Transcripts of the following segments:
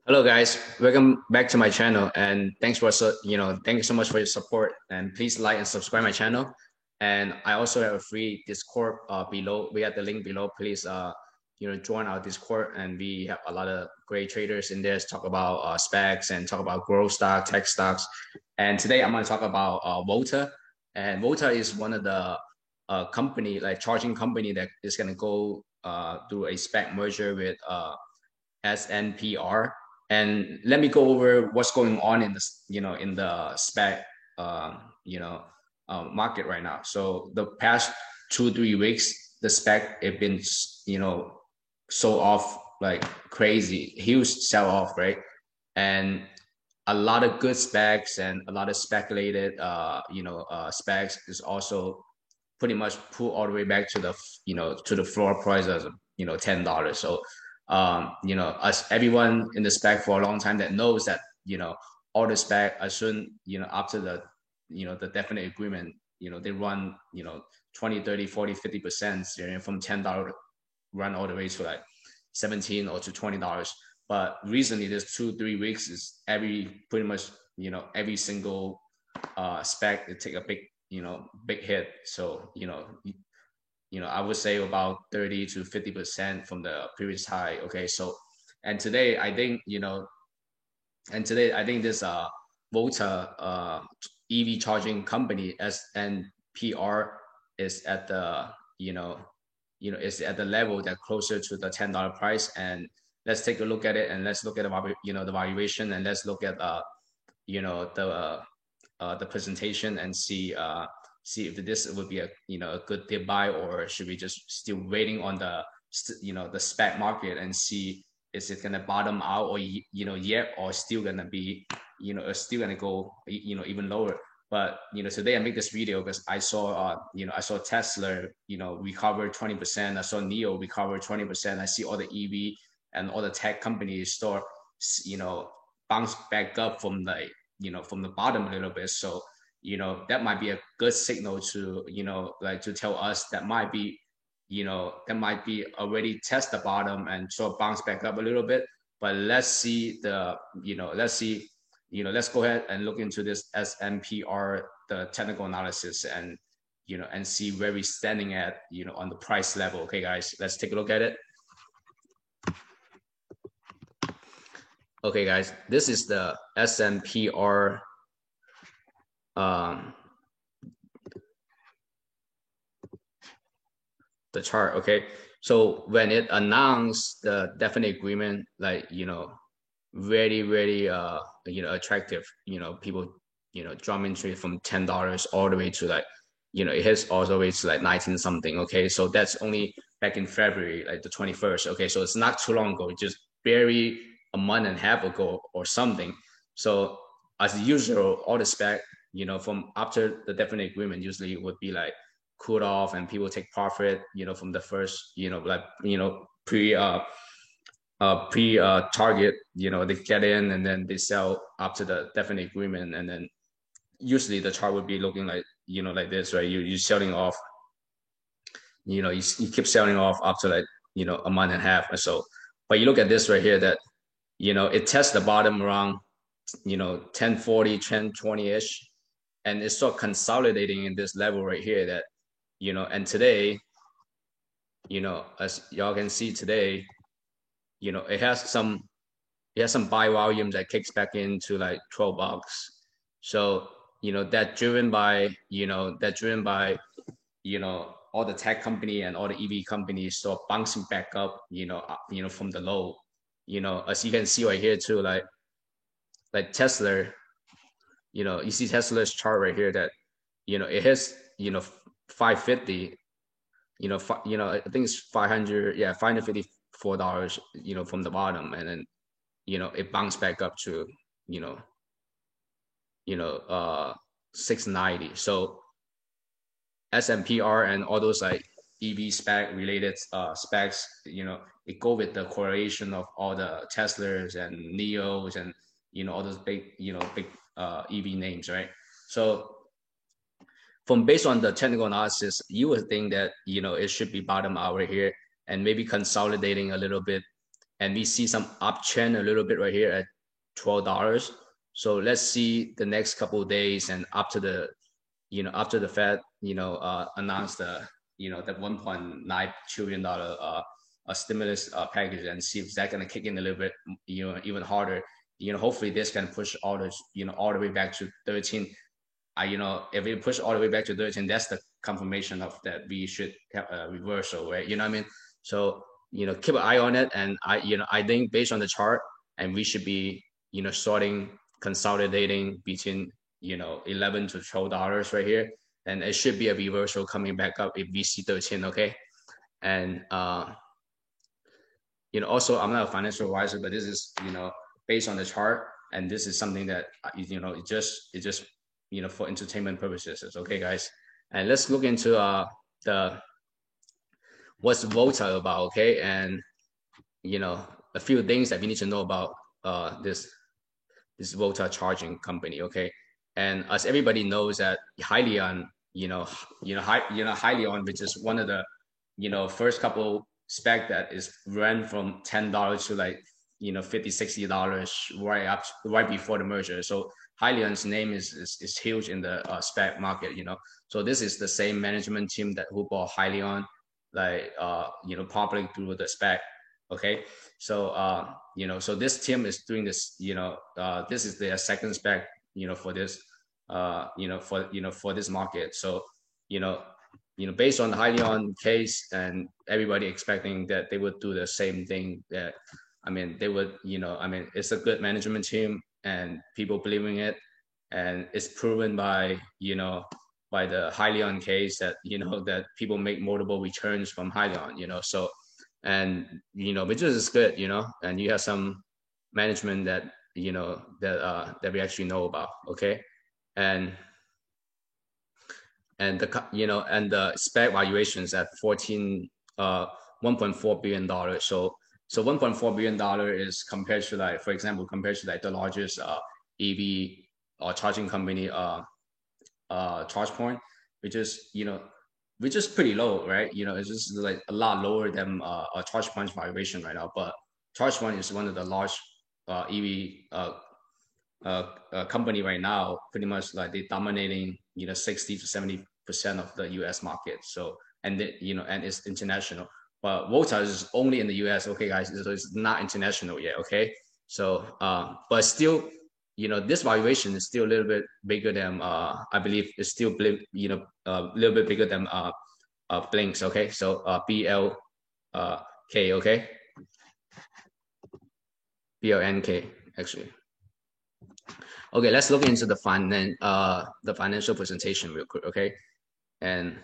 Hello guys, welcome back to my channel and thanks for thank you so much for your support and please like and subscribe my channel. And I also have a free Discord below. We have the link below. Please join our Discord and we have a lot of great traders in there to talk about specs and talk about growth stock, tech stocks. And today I'm going to talk about Volta. And Volta is one of the company like charging company that is going to go through a spec merger with SNPR. And let me go over what's going on in in the spec, market right now. So the past 2 3 weeks, the spec have been, sold off like crazy, huge sell off, right? And a lot of good specs and a lot of speculated, specs is also pretty much pull all the way back to the floor price of $10. So as everyone in the spec for a long time that knows that all the spec as soon after the definite agreement, they run 20, 30, 40, 50% from $10 run all the way to like 17 or to $20. But recently, this 2 3 weeks is pretty much every single spec it take a big hit. So I would say about 30 to 50% from the previous high. Okay, so and today I think this Volta EV charging company SNPR is at the is at the level that closer to the $10 price. And let's take a look at it and let's look at the valuation, and let's look at you know the the presentation and see if this would be a good dip buy, or should we just still waiting on the spec market and see is it gonna bottom out, or yet, or still gonna be still gonna go even lower. But today I make this video because I saw Tesla recover 20%. I saw NIO recover 20%. I see all the EV and all the tech companies start bounce back up from from the bottom a little bit. So that might be a good signal to like to tell us that might be already test the bottom and sort of bounce back up a little bit. But let's see let's go ahead and look into this SNPR, the technical analysis, and and see where we're standing at on the price level. Okay guys, let's take a look at it. Okay guys, this is the SNPR the chart. Okay, so when it announced the definite agreement, like very attractive, people jump into it from $10 all the way to like it hits all the way to like 19 something. Okay, so that's only back in February, like the 21st. Okay, so it's not too long ago, just barely a month and a half ago or something. So as usual, all the spec from after the definite agreement usually it would be like cooled off and people take profit from the first pre target, they get in and then they sell up to the definite agreement. And then usually the chart would be looking like like this, right? You're selling off, you keep selling off after like a month and a half or so. But you look at this right here, that it tests the bottom around 1040, 1020-ish, and it's sort of consolidating in this level right here. That and today, as y'all can see today, it has some buy volume that kicks back into like $12. So that driven by all the tech company and all the EV companies start bouncing back up from the low. As you can see right here too, like Tesla, you see Tesla's chart right here, that it has 550, I think it's 500, yeah, $554, from the bottom. And then it bounced back up to 690. So SNPR and all those like EV spec related specs, it go with the correlation of all the Teslas and NIOs and all those big EV names, right? So from based on the technical analysis, you would think that it should be bottom out right here and maybe consolidating a little bit and we see some uptrend a little bit right here at $12. So let's see the next couple of days, and after the after the Fed announced the the $1.9 trillion a stimulus package, and see if that's going to kick in a little bit even harder. Hopefully this can push all the all the way back to 13. If it push all the way back to 13, that's the confirmation of that we should have a reversal, right? You know what I mean? So keep an eye on it, and I think based on the chart, and we should be starting consolidating between 11 to $12 right here, and it should be a reversal coming back up if we see 13. Okay, and also I'm not a financial advisor, but this is based on the chart, and this is something that it just for entertainment purposes. Okay, guys, and let's look into the what's Volta about. Okay, and a few things that we need to know about this Volta charging company. Okay, and as everybody knows that Hyliion, Hyliion, which is one of the first couple spec that is ran from $10 to like $50-$60 right before the merger. So Hyliion's name is huge in the spec market. So this is the same management team that who bought Hyliion, like probably through the spec. Okay, so so this team is doing this. This is their second spec. For this, for this market. So based on the Hyliion case, and everybody expecting that they would do the same thing. That they would. It's a good management team, and people believing it, and it's proven by by the Hyliion case that that people make multiple returns from Hyliion. So. And which is good, and you have some management that that we actually know about. Okay, and the and the spec valuations at 1.4 billion dollars. So $1.4 billion is compared to, like, for example, compared to like the largest EV or charging company, ChargePoint, which is pretty low, right? It's just like a lot lower than a ChargePoint's valuation right now. But ChargePoint is one of the large EV company right now. Pretty much like they dominating 60 to 70% of the U.S. market. So and and it's international. But Volta is only in the U.S. Okay, guys, so it's not international yet. Okay, so but still, this valuation is still a little bit bigger than I believe it's still a little bit bigger than Blinks. Okay, so BLK. Okay, BLNK actually. Okay, let's look into the financial presentation real quick. Okay, and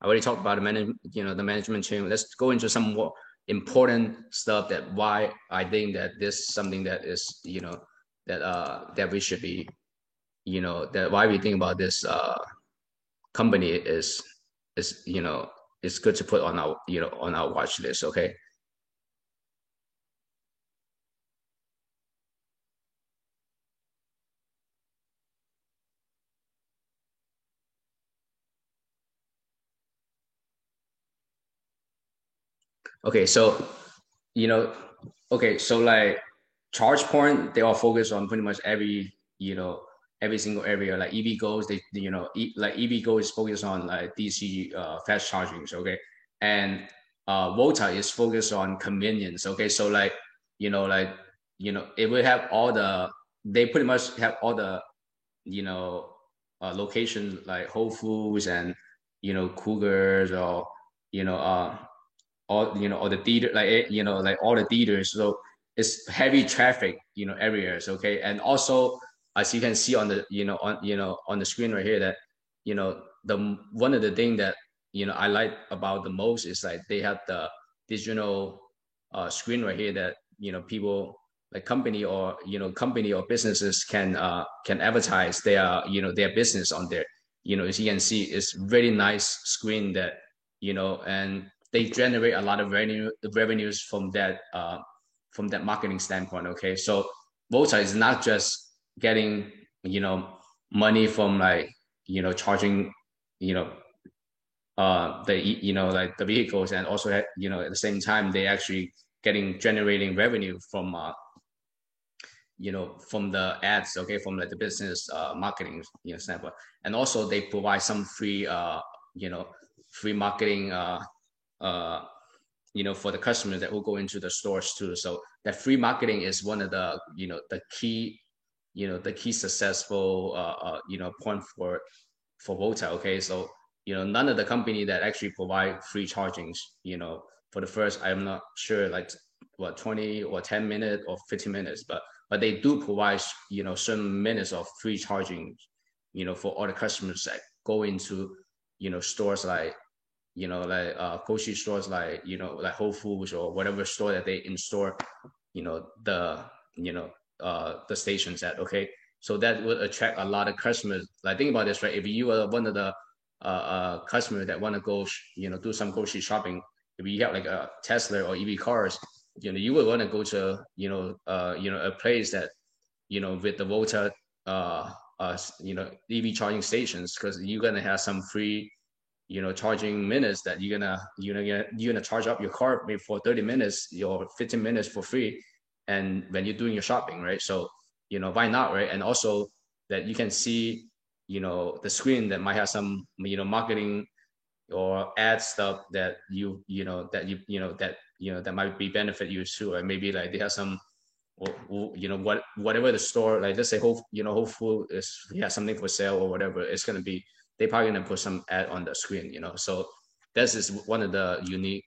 I already talked about the management team. Let's go into some more important stuff, that why I think that this is something that is that we should be that why we think about this company is it's good to put on our on our watch list. Okay. Okay, so okay, so like ChargePoint, they are focused on pretty much every every single area. Like EVgo's, they like EVgo is focused on like DC fast charging. Okay, and Volta is focused on convenience. Okay, so like like it will have all the, they pretty much have all the locations like Whole Foods and Cougars, or all all the theater, like like all the theaters. So it's heavy traffic areas. Okay, and also as you can see on the on the screen right here, that the one of the thing that I like about the most is like they have the digital screen right here, that people like company or company or businesses can advertise their their business on there. As you can see, it's very nice screen that and they generate a lot of revenues from that marketing standpoint. Okay, so Volta is not just getting money from like charging like the vehicles, and also at the same time they actually generating revenue from from the ads, okay, from like the business marketing standpoint. And also they provide some free you know free marketing uh for the customers that will go into the stores too. So that free marketing is one of the the key the key successful point for Volta. Okay, so none of the company that actually provide free chargings, for the first, I'm not sure, like what, 20 or 10 minutes or 15 minutes, but they do provide certain minutes of free charging, for all the customers that go into stores like grocery stores, like like Whole Foods or whatever store that they install the the stations at. Okay, so that would attract a lot of customers. Like, think about this, right? If you are one of the customers that want to go do some grocery shopping, if you have like a Tesla or EV cars, you would want to go to a place that with the Volta EV charging stations, because you're gonna have some free charging minutes that you're gonna charge up your car maybe for 30 minutes or 15 minutes for free, and when you're doing your shopping, right? So why not, right? And also that you can see the screen that might have some marketing or ad stuff that that might be benefit you too, or maybe like they have some whatever the store, like let's say Whole Food is, yeah, something for sale or whatever, it's gonna be, they probably gonna put some ad on the screen, so this is one of the unique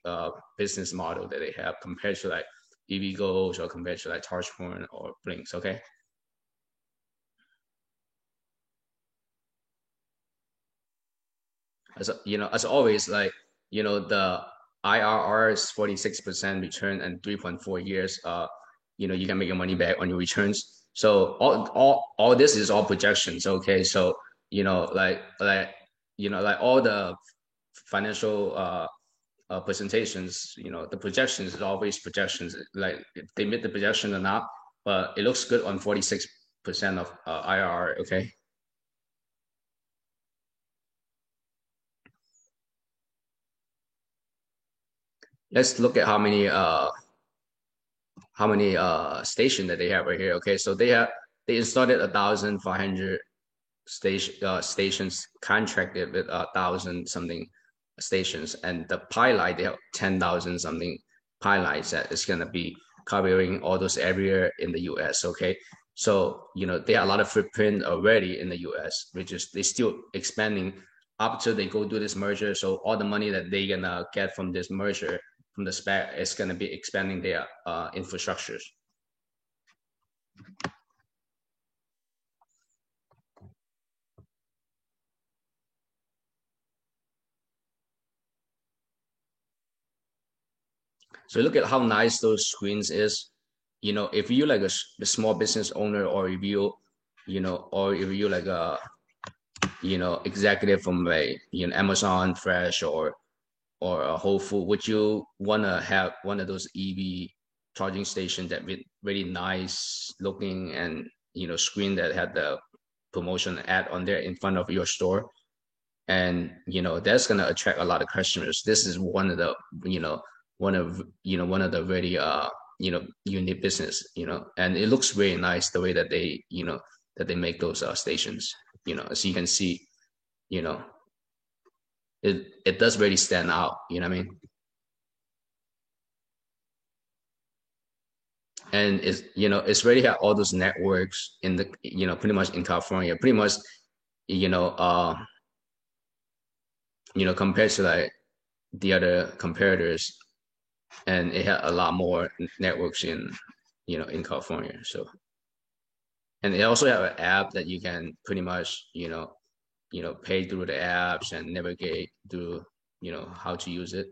business model that they have compared to like EVgo's or compared to like ChargePoint or Blinks. Okay, as always, like the IRR is 46% return and 3.4 years. You can make your money back on your returns. So all this is all projections. Okay, so like all the financial presentations, the projections is always projections. Like if they meet the projection or not, but it looks good on 46% of IRR. Okay. Let's look at how many station that they have right here. Okay, so they installed 1,500 stations, contracted with 1,000 something stations, and the pilot they have 10,000 something pilots that is gonna be covering all those area in the U.S. Okay, so they have a lot of footprint already in the U.S., which is they still expanding after they go do this merger. So all the money that they gonna get from this merger from the SPAC is gonna be expanding their infrastructures. So look at how nice those screens is. If you like a small business owner, or if or if you like a executive from like Amazon Fresh or a Whole Food, would you wanna have one of those EV charging stations that with really nice looking and screen that had the promotion ad on there in front of your store? And that's gonna attract a lot of customers. This is one of the one of the very unique business, and it looks very nice the way that they that they make those stations. As you can see, you know it does really stand out, what I mean? And it's really had all those networks in the pretty much in California, pretty much you know uh compared to like the other competitors, and it had a lot more networks in in California. So, and they also have an app that you can pretty much pay through the apps and navigate through how to use it.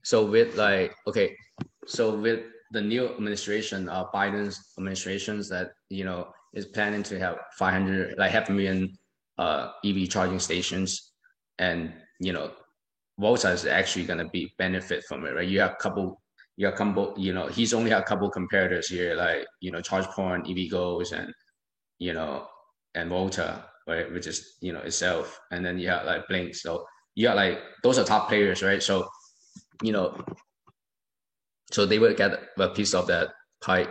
So with like, okay, so with the new administration, Biden's administrations, that is planning to have 500, like half a million EV charging stations, and Volta is actually going to be benefit from it, right? You have couple, he's only had a couple competitors here, like, ChargePoint, EVGos, and, and Volta, right? Which is, itself. And then you have like Blink. So you got like, those are top players, right? So, you know, so they will get a piece of that pie.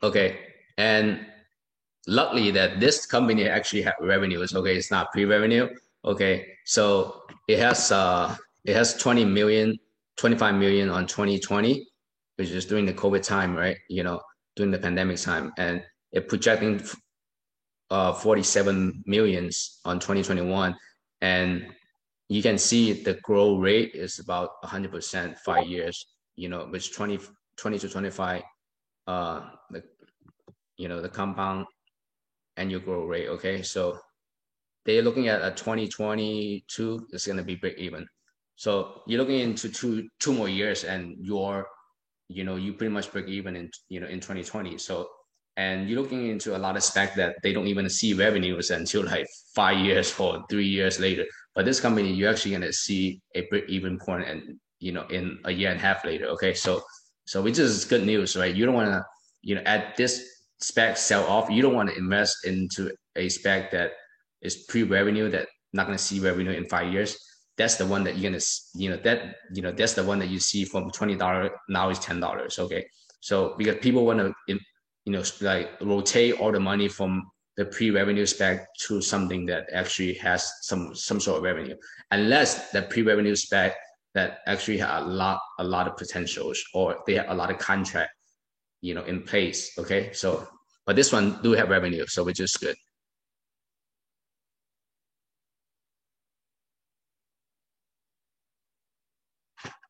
Okay. And luckily that this company actually have revenues. Okay. It's not pre-revenue. Okay. So it has 20 million, 25 million on 2020, which is during the COVID time, right? During the pandemic time. And it projecting 47 millions on 2021. And you can see the growth rate is about 100% 5 years, which 20 to 25, the, the compound annual growth rate. Okay. So they're looking at a 2022 is going to be break even. So you're looking into two more years, and you pretty much break even in 2020. So, and you're looking into a lot of spec that they don't even see revenues until like 5 years or 3 years later. But this company, you're actually going to see a break even point, and in a year and a half later. Okay. So which is good news, right? You don't want to, at this spec sell off, you don't want to invest into a spec that is pre-revenue, that not going to see revenue in 5 years. That's the one that you're gonna, that's the one that you see from $20 now is $10. Okay. So because people want to, like rotate all the money from the pre-revenue spec to something that actually has some sort of revenue, unless the pre-revenue spec that actually have a lot of potentials, or they have a lot of contract, in place. Okay. So, but this one do have revenue, so which is good.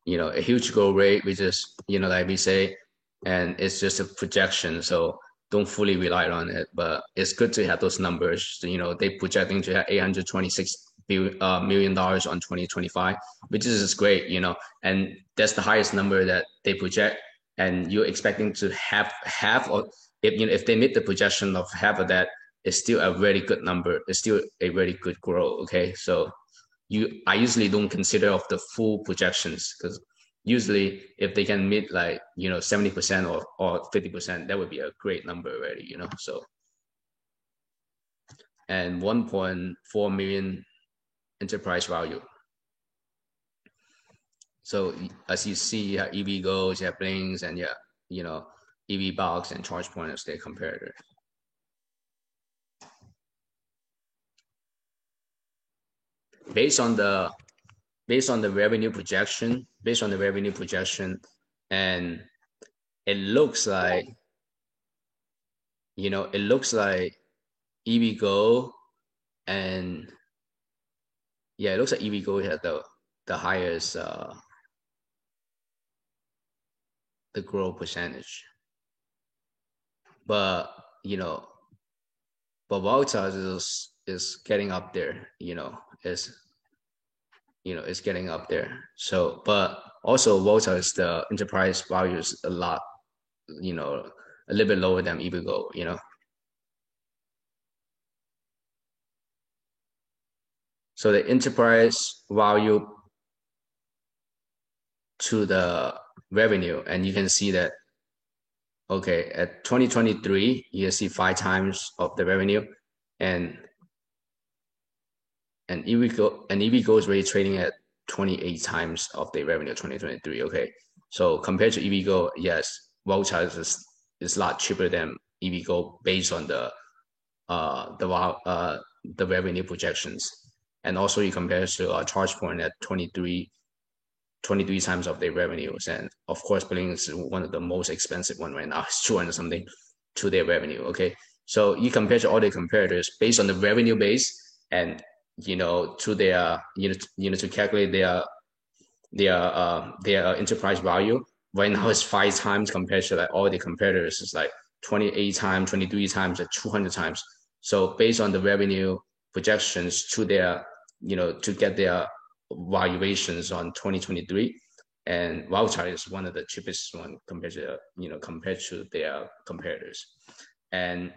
A huge growth rate, which is, like we say, and it's just a projection. So don't fully rely on it, but it's good to have those numbers. They projecting to have $826 million on 2025, which is great, and that's the highest number that they project. And you're expecting to have half, or if they meet the projection of half of that, it's still a very good number. It's still a very good growth. Okay. So I usually don't consider of the full projections, because usually if they can meet like 70% or 50%, that would be a great number already. So, and 1.4 million enterprise value. So as you see, you have EVGos, you have Blinks, and EVBox and ChargePoint as their competitor. Based on the revenue projection, and it looks like EVgo, and it looks like EVgo had the highest the growth percentage, but Volta is getting up there. Is getting up there. So, but also Volta is the enterprise value is a lot, a little bit lower than EVgo. So the enterprise value to the revenue, and you can see that, okay, at 2023, you see 5 times of the revenue, and EVgo is really trading at 28 times of the revenue 2023. Okay. So compared to EVgo, yes, Volta is a lot cheaper than EVgo based on the revenue projections. And also you compare to ChargePoint at 23 times of their revenues. And of course, Blink is one of the most expensive one right now. It's 200 something to their revenue. Okay. So you compare to all the competitors based on the revenue base, and to their to calculate their enterprise value. Right now it's 5 times compared to like all the competitors. It's like 28 times, 23 times, like 200 times. So based on the revenue projections to their to get their valuations on 2023, and Wildcard is one of the cheapest one compared to their competitors. And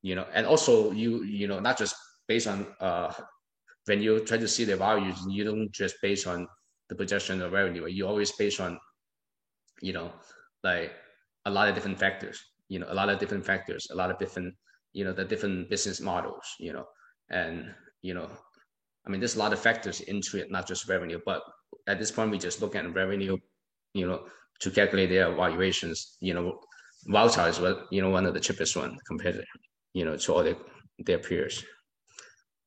and also not just based on when you try to see the values, you don't just based on the projection of revenue. You always based on, you know, like a lot of different factors, a lot of different factors, a lot of different, the different business models, and, I mean, there's a lot of factors into it, not just revenue, but at this point, we just look at revenue, to calculate their valuations, Wowtower is one of the cheapest one compared to all their peers.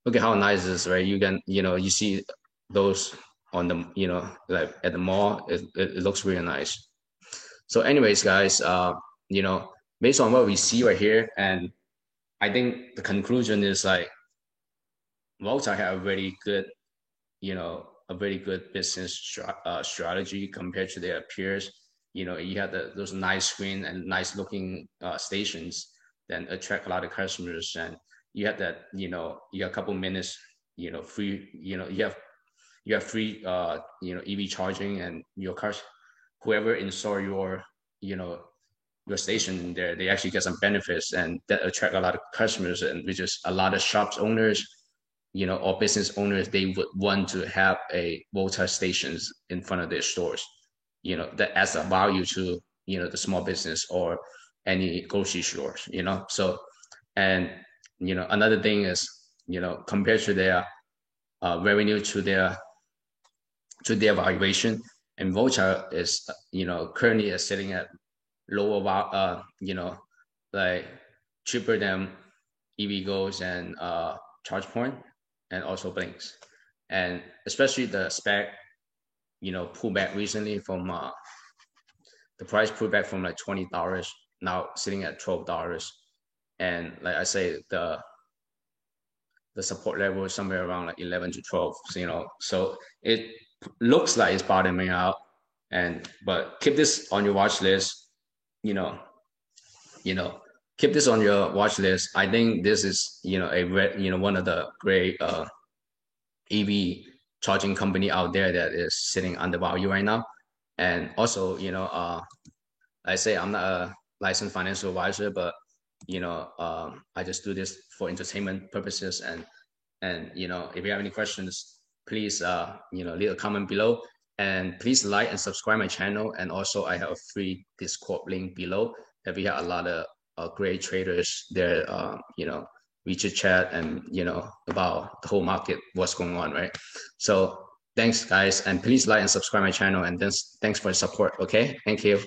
Look at how nice this is, right? You can, you see those on the, like at the mall, it looks really nice. So anyways, guys, based on what we see right here, and I think the conclusion is like, Wowtower have a very good, a very good business strategy compared to their peers. You have those nice screen and nice looking stations that attract a lot of customers, and you have that, you got a couple minutes, free, you have free, EV charging, and your cars, whoever install your, your station there, they actually get some benefits, and that attract a lot of customers, and which is a lot of shops owners, or business owners, they would want to have a Wowtower stations in front of their stores, that adds a value to, the small business or any grocery stores, So, and, another thing is, compared to their revenue to their valuation, and Wowtower is, currently is sitting at lower, like cheaper than EVgo's and ChargePoint, and also Blinks, and especially the SPAC, pullback recently from the price pullback from like $20, now sitting at $12, and like I say, the support level is somewhere around like 11 to 12. So it looks like it's bottoming out, but keep this on your watch list. Keep this on your watch list. I think this is, one of the great EV charging company out there that is sitting undervalued right now. And also, I say I'm not a licensed financial advisor, but I just do this for entertainment purposes. And if you have any questions, please leave a comment below, and please like and subscribe my channel. And also, I have a free Discord link below that we have a lot of great traders there. We chit chat and about the whole market, what's going on, right? So thanks, guys, and please like and subscribe my channel. And thanks for the support. Okay, thank you.